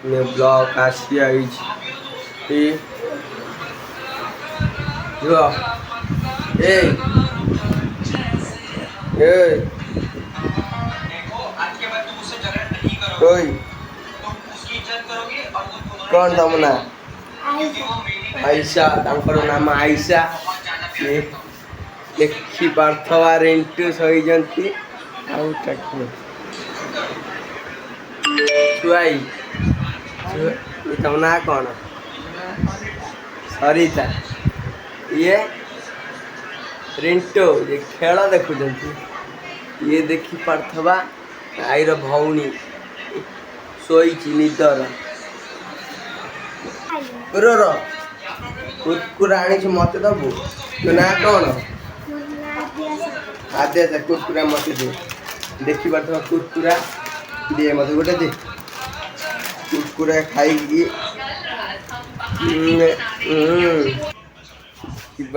मैं ब्लॉक आसिया जो ए ए कोई कौन तुम ना आयशा तांकर नाम आयशा देखी पार्थवा रिंटू सहीजंती आउ टक्की छुआई तुम ना कौन सरिता ये रिंटू ये खेल देखुं ये देखी पार्थवा आईर भौणी शोची निदर रो कुरकुरा आनी मत दबु तो ना कौन आद्या कुरकुरा मत दे देखी पार्थवा कुरकुरा दे मत गोटे दे कुरकुरा खाई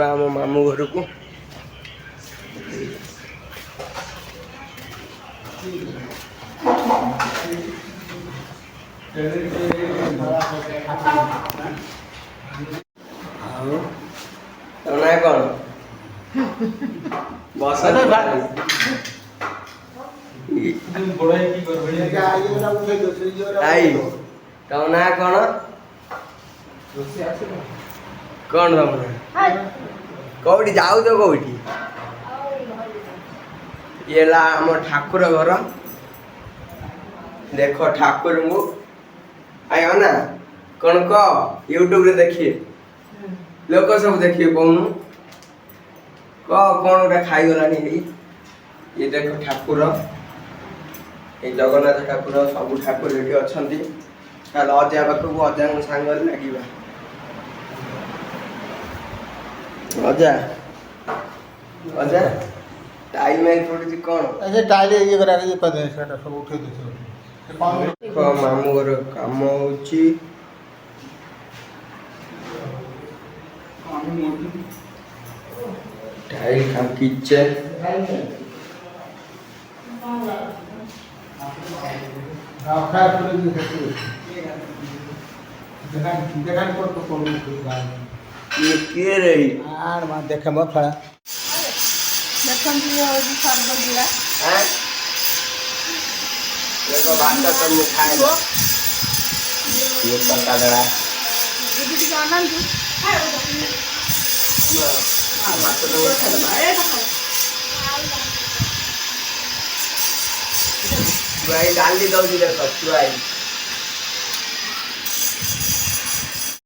आम मामू घर को ना कौन बस आई तो ना कौन कौन तुम कौटी जाऊ तो कौटी ये आम ठाकुर घर देख ठाकुर को आयो ना कौन कह यूट्यूब रे देखिए लोक सब देखिए कौन कह कौन गोटे खाईगलानी ये देख ठाकुर ये जगन्नाथ ठाकुर सब ठाकुर ये अच्छा अजा पाखक अजा सांग लगे अजा अजा टाइम आई पड़ी कौन ऐसे टाइल ये करा के कर दे सेटा सब उठे दे को मामू घर काम होची टाइल काम किचन आखा पर देखा पर तो कोन ये के रही आर मा देखे म खड़ा देखन दियो जी सर्व दिला हैं देखो भात तो मुंह खाए ये पका दड़ा ये भी जानन तू भात तो मुंह खाए भाई डाली दो जी देखो चुआई